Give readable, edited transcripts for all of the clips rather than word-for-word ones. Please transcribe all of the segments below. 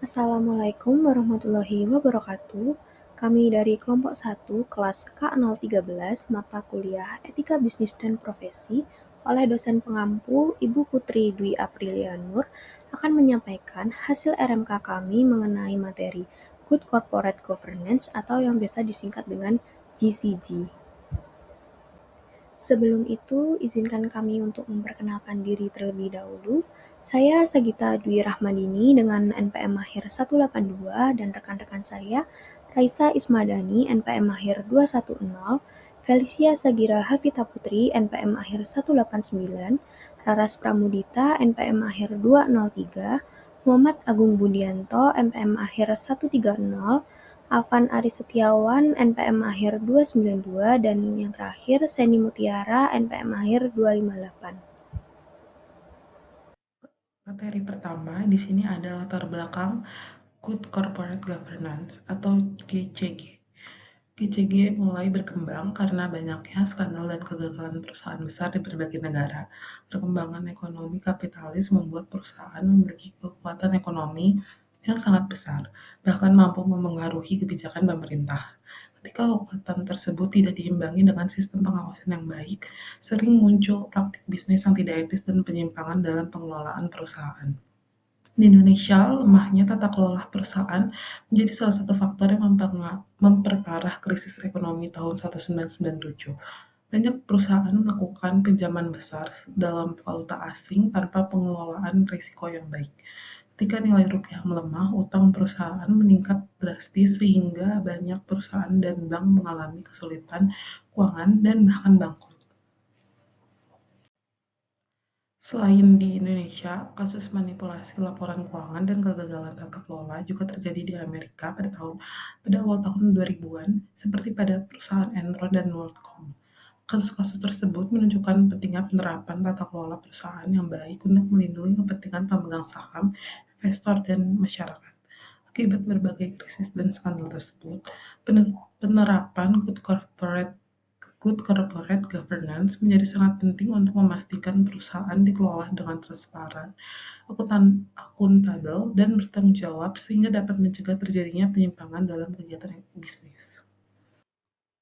Assalamualaikum warahmatullahi wabarakatuh. Kami dari kelompok 1 kelas K013 mata kuliah Etika Bisnis dan Profesi oleh dosen pengampu Ibu Putri Dwi Aprilia Nur akan menyampaikan hasil RMK kami mengenai materi Good Corporate Governance atau yang biasa disingkat dengan GCG. Sebelum itu, izinkan kami untuk memperkenalkan diri terlebih dahulu. Saya Sagita Dwi Rahmadini dengan NPM Mahir 182 dan rekan-rekan saya, Raisa Ismadani NPM Mahir 210, Felicia Sagira Hafita Putri NPM Mahir 189, Raras Pramudita NPM Mahir 203, Muhammad Agung Budianto NPM Mahir 130, Afan Aris Setiawan, NPM Akhir 292, dan yang terakhir Seni Mutiara, NPM Akhir 258. Materi pertama di sini ada latar belakang Good Corporate Governance atau GCG. GCG mulai berkembang karena banyaknya skandal dan kegagalan perusahaan besar di berbagai negara. Perkembangan ekonomi kapitalis membuat perusahaan memiliki kekuatan ekonomi yang sangat besar, bahkan mampu memengaruhi kebijakan pemerintah. Ketika kekuatan tersebut tidak diimbangi dengan sistem pengawasan yang baik, sering muncul praktik bisnis yang tidak etis dan penyimpangan dalam pengelolaan perusahaan. Di Indonesia, lemahnya tata kelola perusahaan menjadi salah satu faktor yang memperparah krisis ekonomi tahun 1997. Banyak perusahaan melakukan pinjaman besar dalam valuta asing tanpa pengelolaan risiko yang baik. Ketika nilai rupiah melemah, utang perusahaan meningkat drastis sehingga banyak perusahaan dan bank mengalami kesulitan keuangan dan bahkan bangkrut. Selain di Indonesia, kasus manipulasi laporan keuangan dan kegagalan tata kelola juga terjadi di Amerika pada awal tahun 2000-an, seperti pada perusahaan Enron dan WorldCom. Kasus-kasus tersebut menunjukkan pentingnya penerapan tata kelola perusahaan yang baik untuk melindungi kepentingan pemegang saham, investor, dan masyarakat. Akibat berbagai krisis dan skandal tersebut, penerapan Good corporate governance menjadi sangat penting untuk memastikan perusahaan dikelola dengan transparan, akuntabel, dan bertanggung jawab sehingga dapat mencegah terjadinya penyimpangan dalam kegiatan bisnis.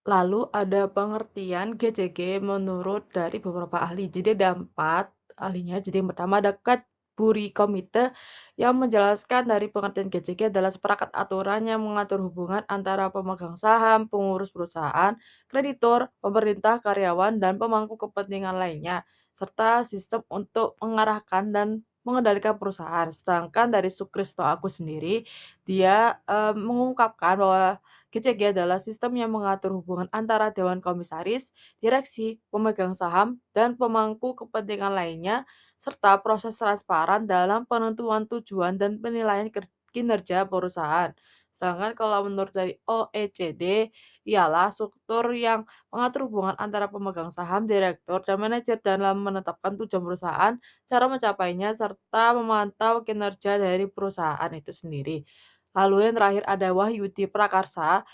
Lalu ada pengertian GCG menurut dari beberapa ahli. Jadi ada 4 ahlinya. Jadi yang pertama ada Cadbury Komite yang menjelaskan dari pengertian GCG adalah seperangkat aturan yang mengatur hubungan antara pemegang saham, pengurus perusahaan, kreditur, pemerintah, karyawan, dan pemangku kepentingan lainnya, serta sistem untuk mengarahkan dan mengendalikan perusahaan. Sedangkan dari Sukristo Agus sendiri, dia mengungkapkan bahwa GCG adalah sistem yang mengatur hubungan antara dewan komisaris, direksi, pemegang saham, dan pemangku kepentingan lainnya, serta proses transparan dalam penentuan tujuan dan penilaian kinerja perusahaan. Sedangkan kalau menurut dari OECD, ialah struktur yang mengatur hubungan antara pemegang saham, direktur, dan manajer dalam menetapkan tujuan perusahaan, cara mencapainya, serta memantau kinerja dari perusahaan itu sendiri. Lalu yang terakhir ada Wahyudi Prakarsa,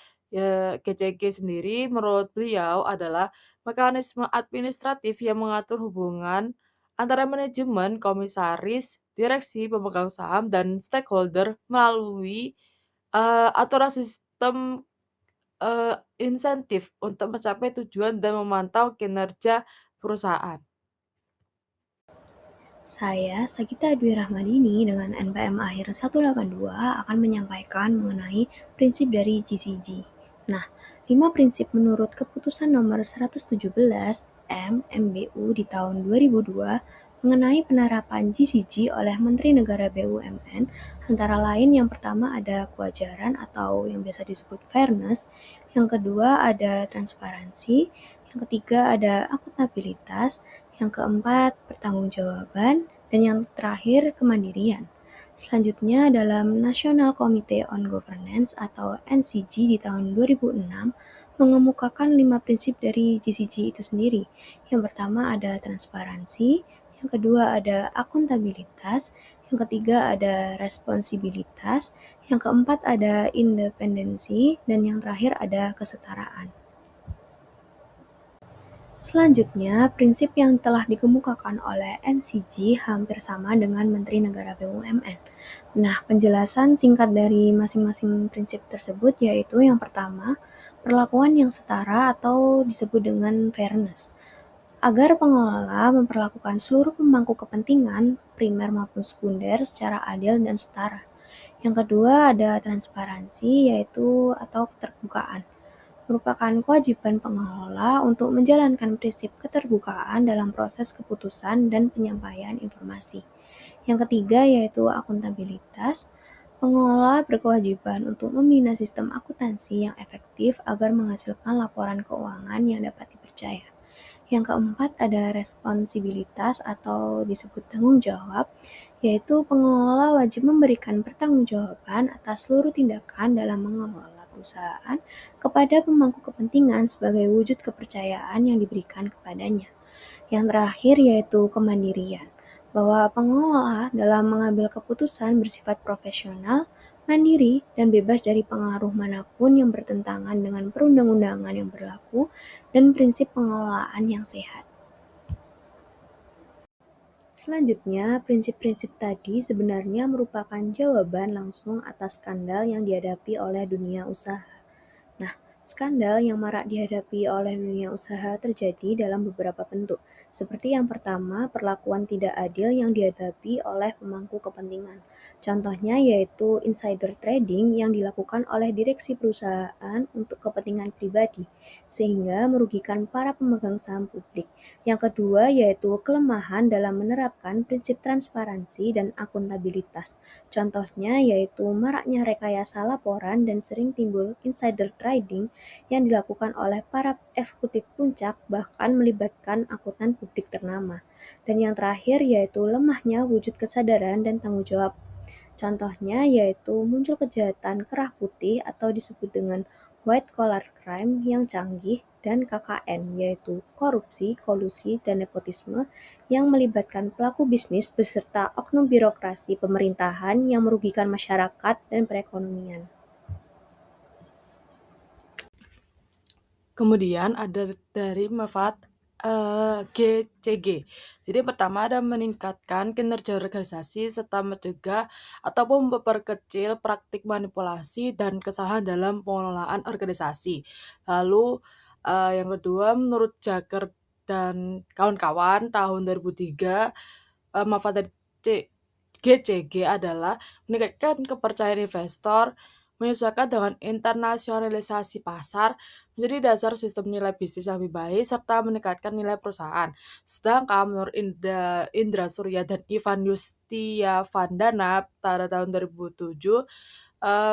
GCG sendiri menurut beliau adalah mekanisme administratif yang mengatur hubungan antara manajemen, komisaris, direksi, pemegang saham, dan stakeholder melalui, aturan sistem, insentif untuk mencapai tujuan dan memantau kinerja perusahaan. Saya, Sagita Dwi Rahmadini dengan NPM Akhir 182 akan menyampaikan mengenai prinsip dari GCG. Nah, 5 prinsip menurut Keputusan Nomor 117 MMBU di tahun 2002 mengenai penerapan GCG oleh Menteri Negara BUMN, antara lain yang pertama ada kewajaran atau yang biasa disebut fairness, yang kedua ada transparansi, yang ketiga ada akuntabilitas, yang keempat pertanggungjawaban, dan yang terakhir kemandirian. Selanjutnya dalam National Committee on Governance atau NCG di tahun 2006 mengemukakan 5 prinsip dari GCG itu sendiri. Yang pertama ada transparansi, yang kedua ada akuntabilitas, yang ketiga ada responsibilitas, yang keempat ada independensi, dan yang terakhir ada kesetaraan. Selanjutnya, prinsip yang telah dikemukakan oleh NCG hampir sama dengan Menteri Negara BUMN. Nah, penjelasan singkat dari masing-masing prinsip tersebut yaitu yang pertama, perlakuan yang setara atau disebut dengan fairness, agar pengelola memperlakukan seluruh pemangku kepentingan, primer maupun sekunder, secara adil dan setara. Yang kedua ada transparansi, yaitu atau keterbukaan, merupakan kewajiban pengelola untuk menjalankan prinsip keterbukaan dalam proses keputusan dan penyampaian informasi. Yang ketiga yaitu akuntabilitas. Pengelola berkewajiban untuk membina sistem akuntansi yang efektif agar menghasilkan laporan keuangan yang dapat dipercaya. Yang keempat ada responsibilitas atau disebut tanggung jawab, yaitu pengelola wajib memberikan pertanggungjawaban atas seluruh tindakan dalam mengelola perusahaan kepada pemangku kepentingan sebagai wujud kepercayaan yang diberikan kepadanya. Yang terakhir yaitu kemandirian, bahwa pengelola dalam mengambil keputusan bersifat profesional, mandiri, dan bebas dari pengaruh manapun yang bertentangan dengan perundang-undangan yang berlaku dan prinsip pengelolaan yang sehat. Selanjutnya, prinsip-prinsip tadi sebenarnya merupakan jawaban langsung atas skandal yang dihadapi oleh dunia usaha. Nah, skandal yang marak dihadapi oleh dunia usaha terjadi dalam beberapa bentuk, seperti yang pertama, perlakuan tidak adil yang dihadapi oleh pemangku kepentingan. Contohnya yaitu insider trading yang dilakukan oleh direksi perusahaan untuk kepentingan pribadi, sehingga merugikan para pemegang saham publik. Yang kedua yaitu kelemahan dalam menerapkan prinsip transparansi dan akuntabilitas. Contohnya yaitu maraknya rekayasa laporan dan sering timbul insider trading yang dilakukan oleh para eksekutif puncak bahkan melibatkan akuntan publik ternama. Dan yang terakhir yaitu lemahnya wujud kesadaran dan tanggung jawab. Contohnya yaitu muncul kejahatan kerah putih atau disebut dengan white collar crime yang canggih dan KKN yaitu korupsi, kolusi, dan nepotisme yang melibatkan pelaku bisnis beserta oknum birokrasi pemerintahan yang merugikan masyarakat dan perekonomian. Kemudian ada dari manfaat GCG. Jadi yang pertama ada meningkatkan kinerja organisasi serta mencegah ataupun memperkecil praktik manipulasi dan kesalahan dalam pengelolaan organisasi. Lalu yang kedua menurut Jager dan kawan-kawan tahun 2003 manfaat dari GCG adalah meningkatkan kepercayaan investor, menyesuaikan dengan internasionalisasi pasar, menjadi dasar sistem nilai bisnis yang lebih baik, serta meningkatkan nilai perusahaan. Sedangkan menurut Indra Surya dan Ivan Yustiavandana pada tahun 2007,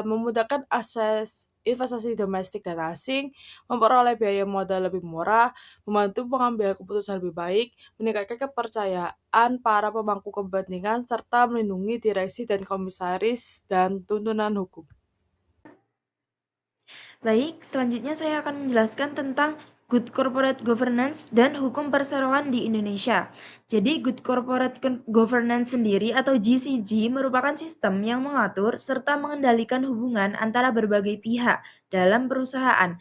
memudahkan akses investasi domestik dan asing, memperoleh biaya modal lebih murah, membantu pengambilan keputusan lebih baik, meningkatkan kepercayaan para pemangku kepentingan, serta melindungi direksi dan komisaris dan tuntunan hukum. Baik, selanjutnya saya akan menjelaskan tentang Good Corporate Governance dan hukum perseroan di Indonesia. Jadi, Good Corporate Governance sendiri atau GCG merupakan sistem yang mengatur serta mengendalikan hubungan antara berbagai pihak dalam perusahaan,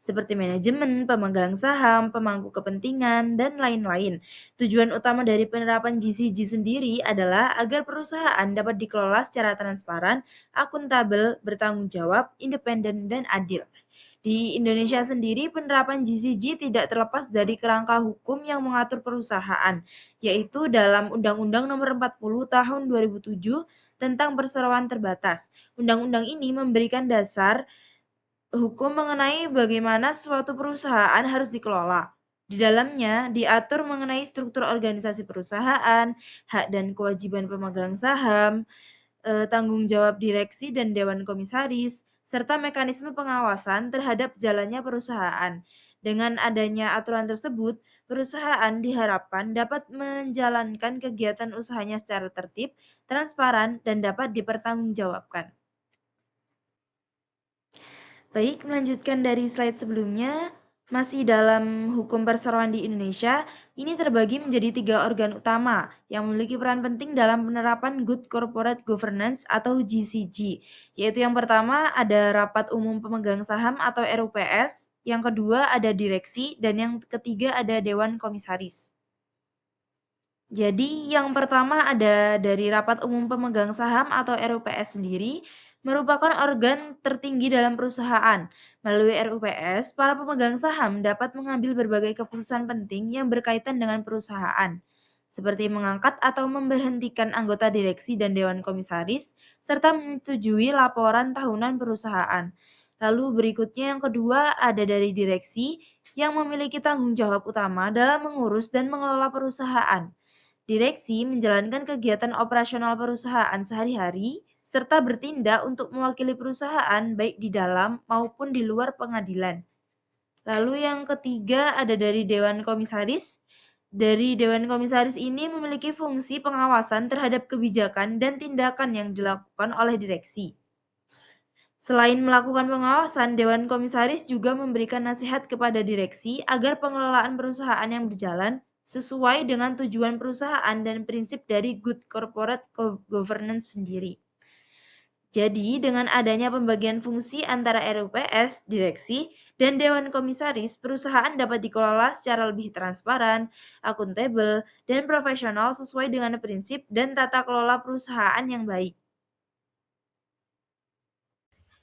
seperti manajemen, pemegang saham, pemangku kepentingan, dan lain-lain. Tujuan utama dari penerapan GCG sendiri adalah agar perusahaan dapat dikelola secara transparan, akuntabel, bertanggung jawab, independen, dan adil. Di Indonesia sendiri, penerapan GCG tidak terlepas dari kerangka hukum yang mengatur perusahaan, yaitu dalam Undang-Undang Nomor 40 Tahun 2007 tentang Perseroan Terbatas. Undang-undang ini memberikan dasar hukum mengenai bagaimana suatu perusahaan harus dikelola. Di dalamnya diatur mengenai struktur organisasi perusahaan, hak dan kewajiban pemegang saham, tanggung jawab direksi dan dewan komisaris, serta mekanisme pengawasan terhadap jalannya perusahaan. Dengan adanya aturan tersebut, perusahaan diharapkan dapat menjalankan kegiatan usahanya secara tertib, transparan, dan dapat dipertanggungjawabkan. Baik, melanjutkan dari slide sebelumnya, masih dalam hukum perseroan di Indonesia, ini terbagi menjadi 3 organ utama yang memiliki peran penting dalam penerapan Good Corporate Governance atau GCG, yaitu yang pertama ada Rapat Umum Pemegang Saham atau RUPS, yang kedua ada direksi, dan yang ketiga ada dewan komisaris. Jadi yang pertama ada dari Rapat Umum Pemegang Saham atau RUPS sendiri, merupakan organ tertinggi dalam perusahaan. Melalui RUPS, para pemegang saham dapat mengambil berbagai keputusan penting yang berkaitan dengan perusahaan, seperti mengangkat atau memberhentikan anggota direksi dan dewan komisaris, serta menyetujui laporan tahunan perusahaan. Lalu berikutnya yang kedua ada dari direksi yang memiliki tanggung jawab utama dalam mengurus dan mengelola perusahaan. Direksi menjalankan kegiatan operasional perusahaan sehari-hari serta bertindak untuk mewakili perusahaan baik di dalam maupun di luar pengadilan. Lalu yang ketiga ada dari Dewan Komisaris. Dari Dewan Komisaris ini memiliki fungsi pengawasan terhadap kebijakan dan tindakan yang dilakukan oleh direksi. Selain melakukan pengawasan, Dewan Komisaris juga memberikan nasihat kepada direksi agar pengelolaan perusahaan yang berjalan sesuai dengan tujuan perusahaan dan prinsip dari Good Corporate Governance sendiri. Jadi, dengan adanya pembagian fungsi antara RUPS, direksi, dan Dewan Komisaris, perusahaan dapat dikelola secara lebih transparan, akuntabel, dan profesional sesuai dengan prinsip dan tata kelola perusahaan yang baik.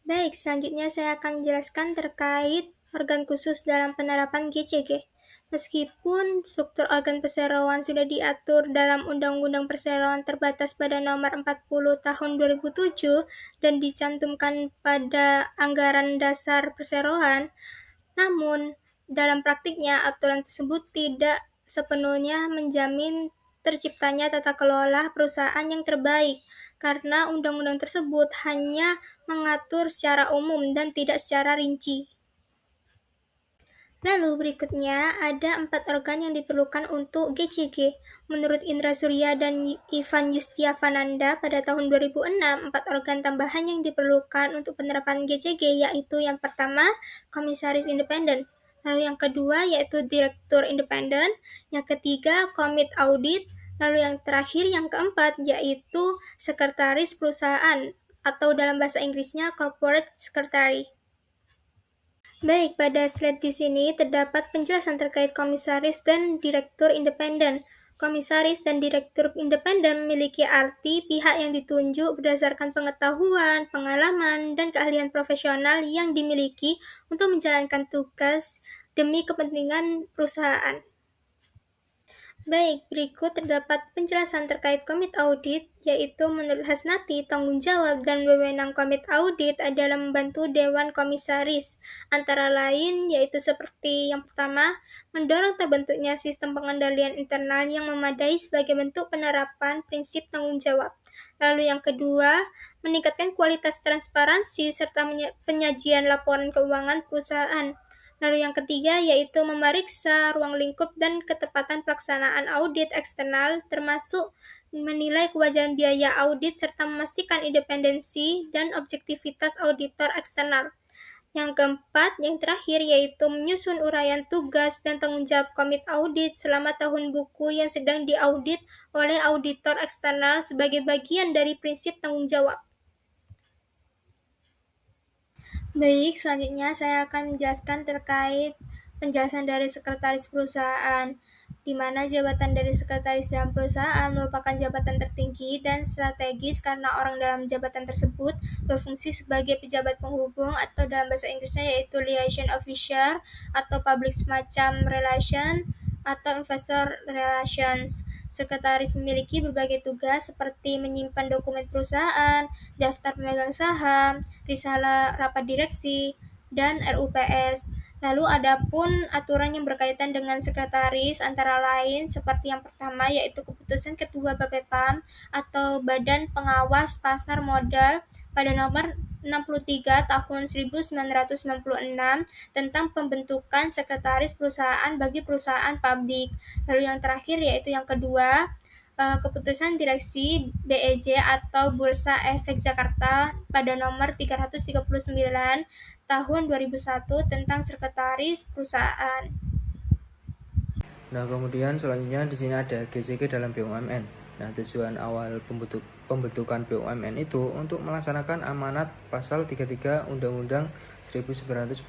Baik, selanjutnya saya akan menjelaskan terkait organ khusus dalam penerapan GCG. Meskipun struktur organ perseroan sudah diatur dalam Undang-Undang Perseroan Terbatas pada nomor 40 tahun 2007 dan dicantumkan pada Anggaran Dasar Perseroan, namun dalam praktiknya aturan tersebut tidak sepenuhnya menjamin terciptanya tata kelola perusahaan yang terbaik, karena undang-undang tersebut hanya mengatur secara umum dan tidak secara rinci. Lalu berikutnya ada 4 organ yang diperlukan untuk GCG. Menurut Indra Surya dan Ivan Yustiavananda pada tahun 2006, 4 organ tambahan yang diperlukan untuk penerapan GCG yaitu yang pertama, komisaris independen. Lalu yang kedua yaitu direktur independen. Yang ketiga, komit audit. Lalu yang terakhir, yang keempat, yaitu sekretaris perusahaan atau dalam bahasa Inggrisnya corporate secretary. Baik, pada slide di sini terdapat penjelasan terkait komisaris dan direktur independen. Komisaris dan direktur independen memiliki arti pihak yang ditunjuk berdasarkan pengetahuan, pengalaman, dan keahlian profesional yang dimiliki untuk menjalankan tugas demi kepentingan perusahaan. Baik, berikut terdapat penjelasan terkait komit audit, yaitu menurut Hasnati, tanggung jawab dan wewenang komit audit adalah membantu Dewan Komisaris, antara lain yaitu seperti yang pertama, mendorong terbentuknya sistem pengendalian internal yang memadai sebagai bentuk penerapan prinsip tanggung jawab. Lalu yang kedua, meningkatkan kualitas transparansi serta penyajian laporan keuangan perusahaan. Lalu yang ketiga yaitu memeriksa ruang lingkup dan ketepatan pelaksanaan audit eksternal, termasuk menilai kewajaran biaya audit serta memastikan independensi dan objektivitas auditor eksternal. Yang keempat, yang terakhir yaitu menyusun uraian tugas dan tanggung jawab komit audit selama tahun buku yang sedang diaudit oleh auditor eksternal sebagai bagian dari prinsip tanggung jawab. Baik, selanjutnya saya akan menjelaskan terkait penjelasan dari sekretaris perusahaan, di mana jabatan dari sekretaris dalam perusahaan merupakan jabatan tertinggi dan strategis karena orang dalam jabatan tersebut berfungsi sebagai pejabat penghubung atau dalam bahasa Inggrisnya yaitu liaison officer atau public semacam relation atau investor relations. Sekretaris memiliki berbagai tugas seperti menyimpan dokumen perusahaan, daftar pemegang saham, risalah rapat direksi, dan RUPS. Lalu ada pun aturan yang berkaitan dengan sekretaris antara lain seperti yang pertama yaitu keputusan Ketua BPPAM atau Badan Pengawas Pasar Modal pada nomor 63 tahun 1996 tentang pembentukan sekretaris perusahaan bagi perusahaan publik. Lalu yang terakhir yaitu yang kedua, keputusan direksi BEJ atau Bursa Efek Jakarta pada nomor 339 tahun 2001 tentang sekretaris perusahaan. Nah, kemudian selanjutnya di sini ada GCG dalam BUMN. Nah, tujuan awal pembentukan BUMN itu untuk melaksanakan amanat pasal 33 Undang-Undang 1945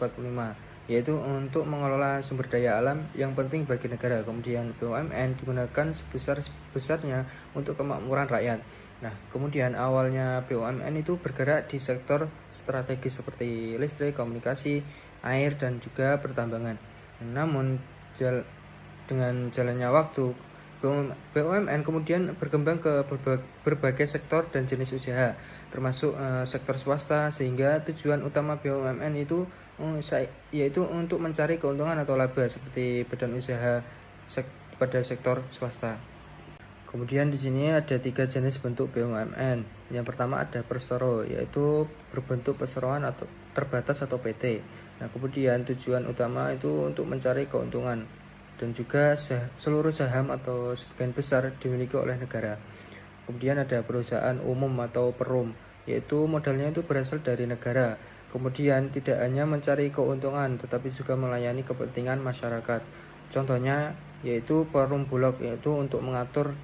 yaitu untuk mengelola sumber daya alam yang penting bagi negara. Kemudian BUMN digunakan sebesar-besarnya untuk kemakmuran rakyat. Nah, kemudian awalnya BUMN itu bergerak di sektor strategis seperti listrik, komunikasi, air, dan juga pertambangan. Namun, dengan jalannya waktu, BUMN kemudian berkembang ke berbagai sektor dan jenis usaha, termasuk sektor swasta, sehingga tujuan utama BUMN itu yaitu untuk mencari keuntungan atau laba seperti badan usaha pada sektor swasta. Kemudian di sini ada 3 jenis bentuk BUMN. Yang pertama ada persero, yaitu berbentuk perseroan atau terbatas atau PT. Nah, kemudian tujuan utama itu untuk mencari keuntungan dan juga seluruh saham atau sebagian besar dimiliki oleh negara. Kemudian ada perusahaan umum atau perum, yaitu modalnya itu berasal dari negara. Kemudian tidak hanya mencari keuntungan tetapi juga melayani kepentingan masyarakat. Contohnya yaitu perum bulog, yaitu untuk mengatur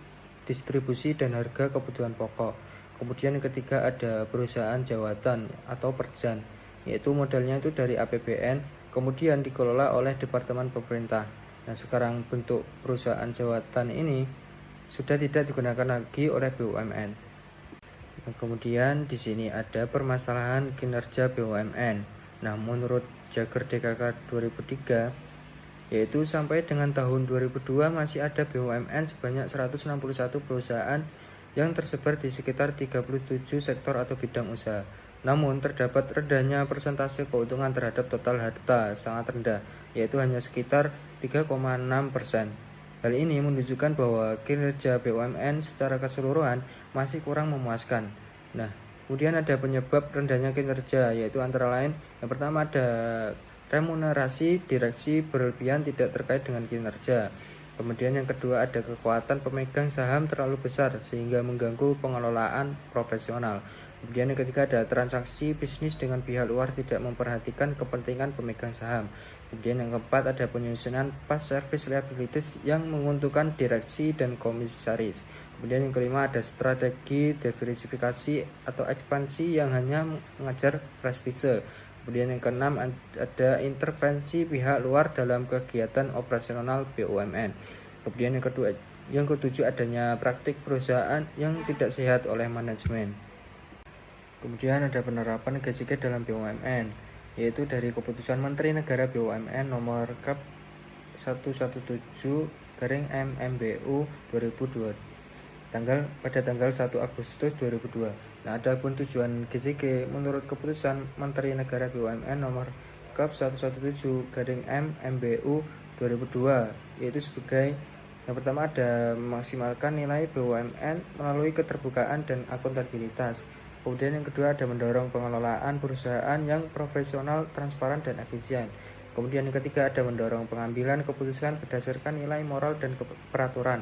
distribusi dan harga kebutuhan pokok. Kemudian yang ketiga ada perusahaan jawatan atau perjan, yaitu modalnya itu dari APBN, kemudian dikelola oleh departemen pemerintah. Nah, sekarang bentuk perusahaan jawatan ini sudah tidak digunakan lagi oleh BUMN. Nah, kemudian di sini ada permasalahan kinerja BUMN. Nah, menurut Jagger DKK 2003, yaitu sampai dengan tahun 2002 masih ada BUMN sebanyak 161 perusahaan yang tersebar di sekitar 37 sektor atau bidang usaha. Namun terdapat rendahnya persentase keuntungan terhadap total harta sangat rendah, yaitu hanya sekitar 3,6%. Hal ini menunjukkan bahwa kinerja BUMN secara keseluruhan masih kurang memuaskan. Nah, kemudian ada penyebab rendahnya kinerja, yaitu antara lain yang pertama ada remunerasi direksi berlebihan tidak terkait dengan kinerja. Kemudian yang kedua ada kekuatan pemegang saham terlalu besar sehingga mengganggu pengelolaan profesional. Kemudian yang ketiga ada transaksi bisnis dengan pihak luar tidak memperhatikan kepentingan pemegang saham. Kemudian yang keempat ada penyusunan past service liabilities yang menguntungkan direksi dan komisaris. Kemudian yang kelima ada strategi diversifikasi atau ekspansi yang hanya mengejar prestise. Kemudian yang keenam ada intervensi pihak luar dalam kegiatan operasional BUMN. Kemudian yang ketujuh adanya praktik perusahaan yang tidak sehat oleh manajemen. Kemudian ada penerapan GJK dalam BUMN, yaitu dari Keputusan Menteri Negara BUMN nomor Kap 117/MMBU 2002 pada tanggal 1 Agustus 2002. Nah, adapun tujuan GJK menurut Keputusan Menteri Negara BUMN nomor Kap 117/MMBU 2002 yaitu sebagai yang pertama ada memaksimalkan nilai BUMN melalui keterbukaan dan akuntabilitas. Kemudian yang kedua ada mendorong pengelolaan perusahaan yang profesional, transparan, dan efisien. Kemudian yang ketiga ada mendorong pengambilan keputusan berdasarkan nilai moral dan peraturan.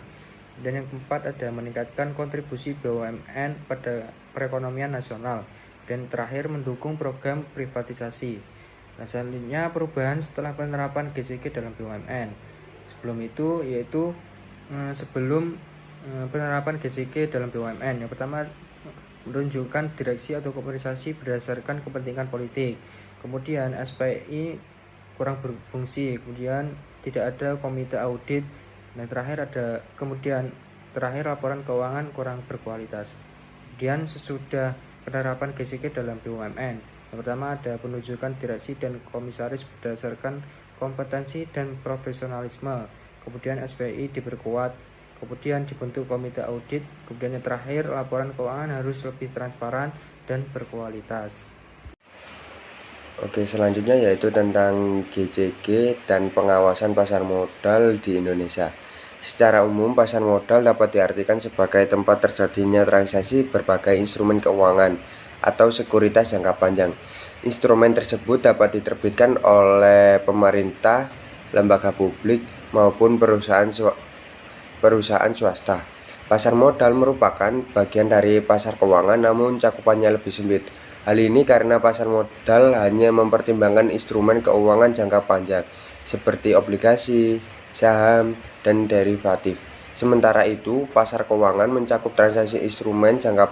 Dan yang keempat ada meningkatkan kontribusi BUMN pada perekonomian nasional. Dan terakhir mendukung program privatisasi. Nah, selanjutnya perubahan setelah penerapan GJK dalam BUMN. Sebelum itu yaitu sebelum penerapan GJK dalam BUMN. Yang pertama menunjukkan direksi atau komisaris berdasarkan kepentingan politik. Kemudian SPI kurang berfungsi. Kemudian tidak ada komite audit. Nah, terakhir laporan keuangan kurang berkualitas. Kemudian sesudah penerapan GJK dalam BUMN, yang pertama ada penunjukan direksi dan komisaris berdasarkan kompetensi dan profesionalisme. Kemudian SPI diperkuat. Kemudian dibentuk komite audit. Kemudian yang terakhir laporan keuangan harus lebih transparan dan berkualitas. Oke, selanjutnya yaitu tentang GJG dan pengawasan pasar modal di Indonesia. Secara umum, pasar modal dapat diartikan sebagai tempat terjadinya transaksi berbagai instrumen keuangan atau sekuritas jangka panjang. Instrumen tersebut dapat diterbitkan oleh pemerintah, lembaga publik, maupun perusahaan swasta. Pasar modal merupakan bagian dari pasar keuangan namun cakupannya lebih sempit. Hal ini karena pasar modal hanya mempertimbangkan instrumen keuangan jangka panjang seperti obligasi, saham, dan derivatif. Sementara itu, pasar keuangan mencakup transaksi instrumen jangka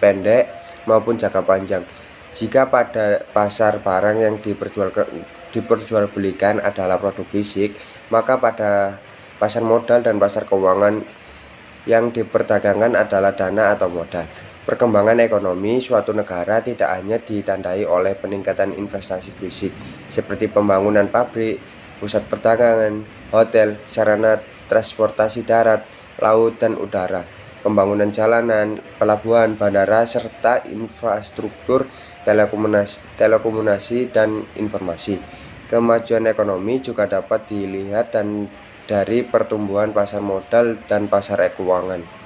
pendek maupun jangka panjang. Jika pada pasar barang yang diperjualbelikan adalah produk fisik, maka pada pasar modal dan pasar keuangan yang diperdagangkan adalah dana atau modal. Perkembangan ekonomi suatu negara tidak hanya ditandai oleh peningkatan investasi fisik seperti pembangunan pabrik, pusat perdagangan, hotel, sarana transportasi darat, laut dan udara, pembangunan jalanan, pelabuhan, bandara, serta infrastruktur telekomunikasi dan informasi. Kemajuan ekonomi juga dapat dilihat dari pertumbuhan pasar modal dan pasar keuangan.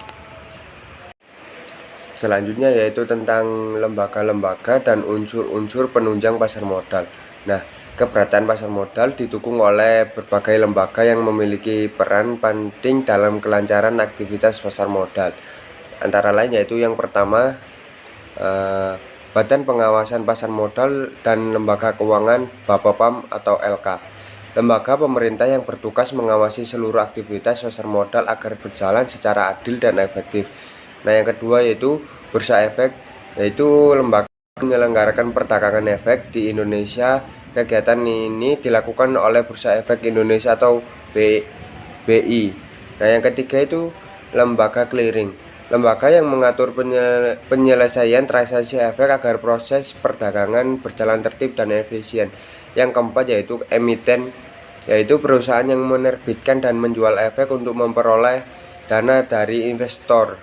Selanjutnya yaitu tentang lembaga-lembaga dan unsur-unsur penunjang pasar modal. Nah, keberadaan pasar modal didukung oleh berbagai lembaga yang memiliki peran penting dalam kelancaran aktivitas pasar modal. Antara lain yaitu yang pertama, Badan Pengawasan Pasar Modal dan Lembaga Keuangan Bapepam atau LK. Lembaga pemerintah yang bertugas mengawasi seluruh aktivitas pasar modal agar berjalan secara adil dan efektif. Nah, yang kedua yaitu Bursa Efek, yaitu lembaga menyelenggarakan perdagangan efek di Indonesia. Kegiatan ini dilakukan oleh Bursa Efek Indonesia atau BI. Nah, yang ketiga itu lembaga clearing, lembaga yang mengatur penyelesaian transaksi efek agar proses perdagangan berjalan tertib dan efisien. Yang keempat yaitu emiten, yaitu perusahaan yang menerbitkan dan menjual efek untuk memperoleh dana dari investor.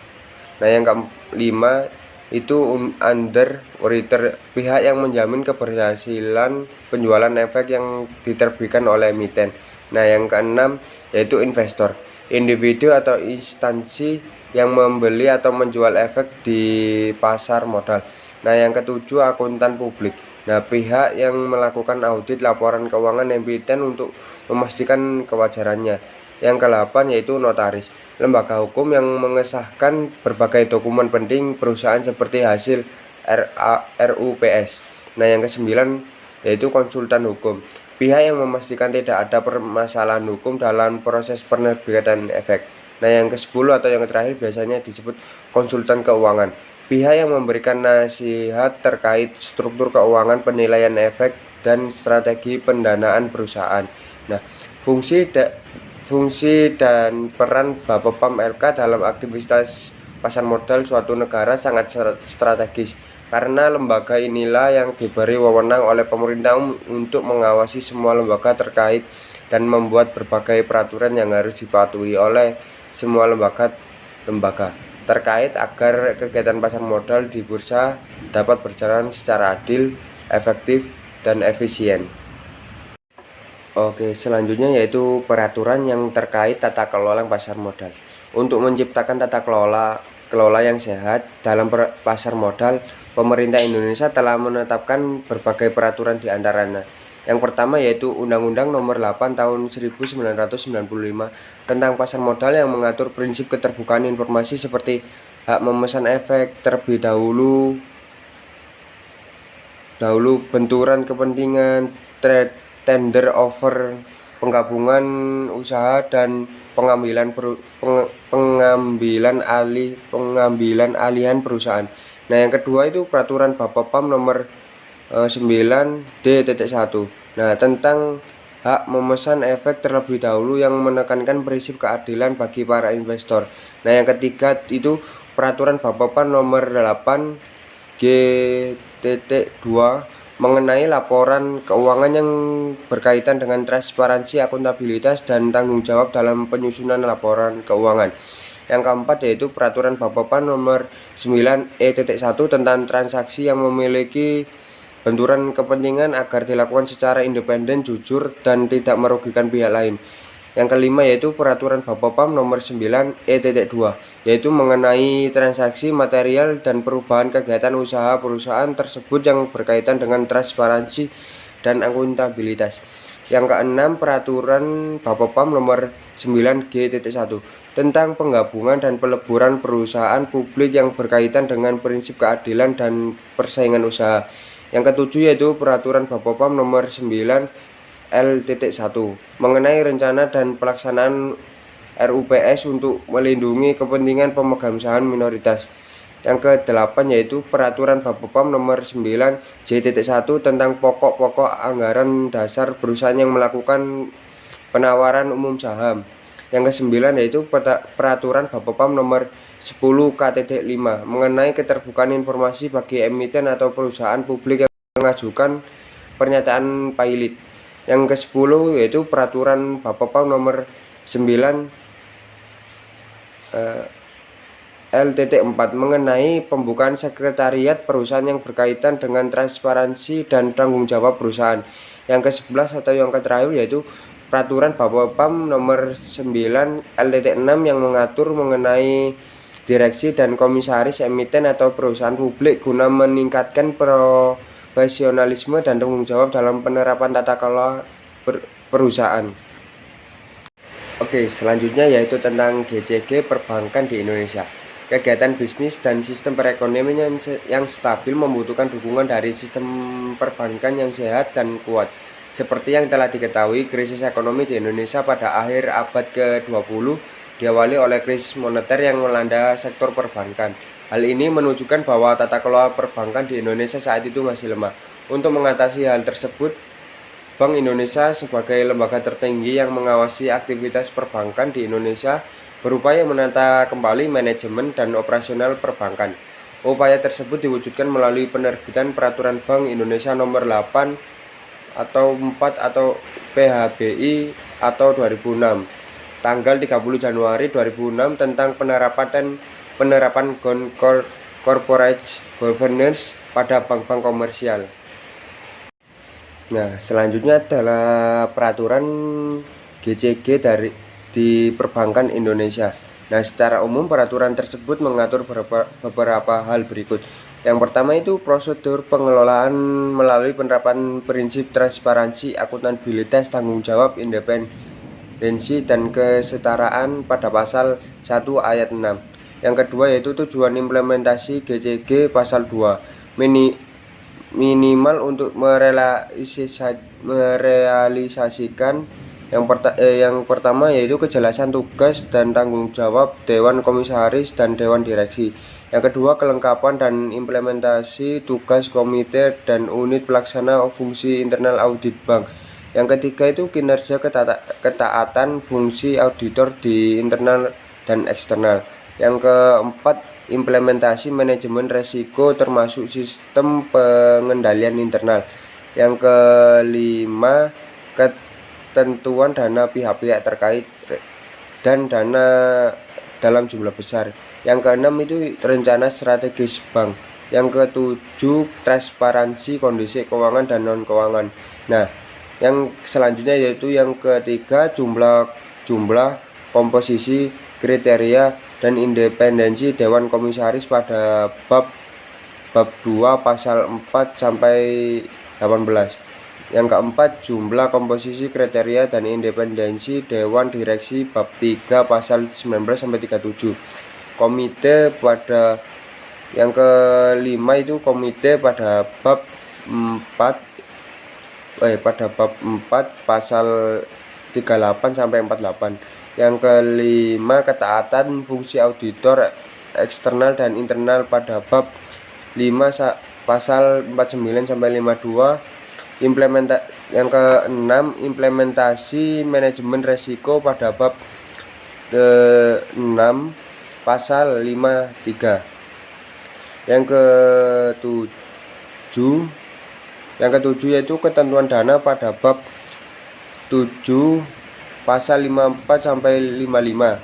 Nah, yang kelima itu underwriter, pihak yang menjamin keberhasilan penjualan efek yang diterbitkan oleh emiten. Nah, yang keenam yaitu investor, individu atau instansi yang membeli atau menjual efek di pasar modal. Nah, yang ketujuh akuntan publik. Nah, pihak yang melakukan audit laporan keuangan emiten untuk memastikan kewajarannya. Yang ke-8 yaitu notaris, lembaga hukum yang mengesahkan berbagai dokumen penting perusahaan seperti hasil RUPS. Nah, yang ke-9 yaitu konsultan hukum, pihak yang memastikan tidak ada permasalahan hukum dalam proses penerbitan efek. Nah, yang ke-10 atau yang terakhir biasanya disebut konsultan keuangan, pihak yang memberikan nasihat terkait struktur keuangan, penilaian efek, dan strategi pendanaan perusahaan. Nah, fungsi dan peran Bapepam LK dalam aktivitas pasar modal suatu negara sangat strategis, karena lembaga inilah yang diberi wewenang oleh pemerintah untuk mengawasi semua lembaga terkait dan membuat berbagai peraturan yang harus dipatuhi oleh semua lembaga terkait agar kegiatan pasar modal di bursa dapat berjalan secara adil, efektif, dan efisien. Oke, selanjutnya yaitu peraturan yang terkait tata kelola pasar modal. Untuk menciptakan tata kelola yang sehat dalam pasar modal, pemerintah Indonesia telah menetapkan berbagai peraturan di antaranya. Yang pertama yaitu Undang-Undang Nomor 8 Tahun 1995 tentang pasar modal yang mengatur prinsip keterbukaan informasi seperti hak memesan efek terlebih dahulu, benturan kepentingan, tender offer, penggabungan usaha, dan pengambilan alihan perusahaan. Nah, yang kedua itu peraturan Bapepam nomor 9D.1. Nah, tentang hak memesan efek terlebih dahulu yang menekankan prinsip keadilan bagi para investor. Nah, yang ketiga itu peraturan Bapepam nomor 8G.2 mengenai laporan keuangan yang berkaitan dengan transparansi, akuntabilitas, dan tanggung jawab dalam penyusunan laporan keuangan. Yang keempat yaitu peraturan Bapepam nomor 9E.1 tentang transaksi yang memiliki benturan kepentingan agar dilakukan secara independen, jujur, dan tidak merugikan pihak lain. Yang kelima yaitu peraturan Bapepam nomor 9E.2 yaitu mengenai transaksi material dan perubahan kegiatan usaha perusahaan tersebut yang berkaitan dengan transparansi dan akuntabilitas. Yang keenam peraturan Bapepam nomor 9G.1 tentang penggabungan dan peleburan perusahaan publik yang berkaitan dengan prinsip keadilan dan persaingan usaha. Yang ketujuh yaitu peraturan Bapepam nomor 9L.1 mengenai rencana dan pelaksanaan RUPS untuk melindungi kepentingan pemegang saham minoritas. Yang ke-8 yaitu Peraturan Bapepam Nomor 9 J.1 tentang pokok-pokok anggaran dasar perusahaan yang melakukan penawaran umum saham. Yang ke-9 yaitu Peraturan Bapepam Nomor 10 K.5 mengenai keterbukaan informasi bagi emiten atau perusahaan publik yang mengajukan pernyataan pilot. Yang ke-10 yaitu Peraturan Bapepam Nomor 9 L.4 mengenai pembukaan sekretariat perusahaan yang berkaitan dengan transparansi dan tanggung jawab perusahaan. Yang ke-11 atau yang terakhir yaitu Peraturan Bapepam Nomor 9 L.6 yang mengatur mengenai direksi dan komisaris emiten atau perusahaan publik guna meningkatkan profesionalisme dan tanggung jawab dalam penerapan tata kelola perusahaan. Oke, selanjutnya yaitu tentang GCG perbankan di Indonesia. Kegiatan bisnis dan sistem perekonomian yang stabil membutuhkan dukungan dari sistem perbankan yang sehat dan kuat. Seperti yang telah diketahui, krisis ekonomi di Indonesia pada akhir abad ke-20 diawali oleh krisis moneter yang melanda sektor perbankan. Hal ini menunjukkan bahwa tata kelola perbankan di Indonesia saat itu masih lemah. Untuk mengatasi hal tersebut, Bank Indonesia sebagai lembaga tertinggi yang mengawasi aktivitas perbankan di Indonesia berupaya menata kembali manajemen dan operasional perbankan. Upaya tersebut diwujudkan melalui penerbitan Peraturan Bank Indonesia Nomor 8 atau 4 atau PHBI atau 2006 tanggal 30 Januari 2006 tentang penerapan corporate governance pada bank-bank komersial. Nah, selanjutnya adalah peraturan GCG di perbankan Indonesia. Nah, secara umum peraturan tersebut mengatur beberapa hal berikut. Yang pertama itu prosedur pengelolaan melalui penerapan prinsip transparansi, akuntabilitas, tanggung jawab, independensi, dan kesetaraan pada pasal 1 ayat 6. Yang kedua yaitu tujuan implementasi GCG pasal 2. Minimal untuk merealisasikan yang pertama yaitu kejelasan tugas dan tanggung jawab Dewan Komisaris dan Dewan Direksi. Yang kedua, kelengkapan dan implementasi tugas komite dan unit pelaksana fungsi internal audit bank. Yang ketiga itu kinerja ketaatan fungsi auditor di internal dan eksternal. Yang keempat, implementasi manajemen resiko termasuk sistem pengendalian internal. Yang kelima, ketentuan dana pihak-pihak terkait dan dana dalam jumlah besar. Yang keenam itu rencana strategis bank. Yang ketujuh, transparansi kondisi keuangan dan non keuangan. Nah, yang selanjutnya yaitu yang ketiga, jumlah, komposisi, kriteria, dan independensi Dewan Komisaris pada bab 2 pasal 4 sampai 18. Yang keempat, jumlah, komposisi, kriteria, dan independensi Dewan Direksi bab 3 pasal 19 sampai 37. Komite pada yang kelima itu komite pada bab 4 pasal 38 sampai 48. Yang kelima, ketaatan fungsi auditor eksternal dan internal pada bab 5 pasal 49 sampai 52. Yang keenam, implementasi manajemen resiko pada bab 6 pasal 53. Yang ketujuh yaitu ketentuan dana pada bab 7 pasal 54 sampai 55.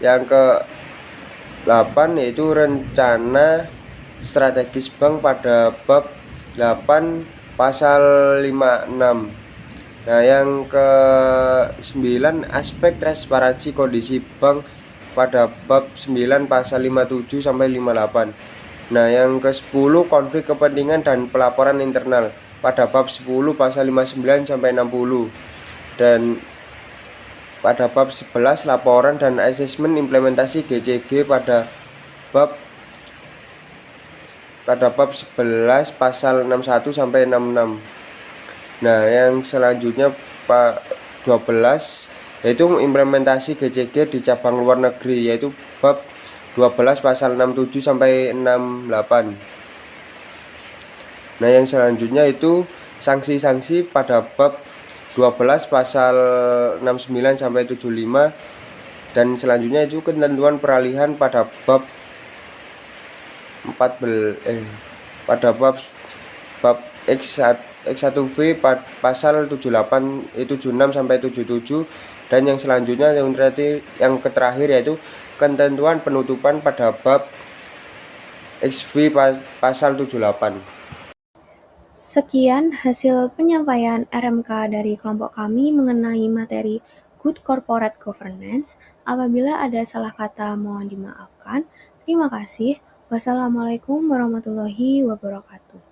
Yang ke-8 yaitu rencana strategis bank pada bab 8 pasal 56. Nah, yang ke-9 aspek transparansi kondisi bank pada bab 9 pasal 57 sampai 58. Nah, yang ke-10 konflik kepentingan dan pelaporan internal pada bab 10 pasal 59 sampai 60. Dan pada bab 11 laporan dan asesmen implementasi GCG pada bab 11 pasal 61 sampai 66. Nah, yang selanjutnya Pak 12 yaitu implementasi GCG di cabang luar negeri, yaitu bab 12 pasal 67 sampai 68. Nah, yang selanjutnya itu sanksi-sanksi pada bab 12 pasal 69 sampai 75, dan selanjutnya itu ketentuan peralihan pada bab 14 pada bab X1V pasal 78 itu 76 sampai 77, dan yang selanjutnya yang terakhir yaitu ketentuan penutupan pada bab XV pasal 78. Sekian hasil penyampaian RMK dari kelompok kami mengenai materi Good Corporate Governance. Apabila ada salah kata mohon dimaafkan. Terima kasih. Wassalamualaikum warahmatullahi wabarakatuh.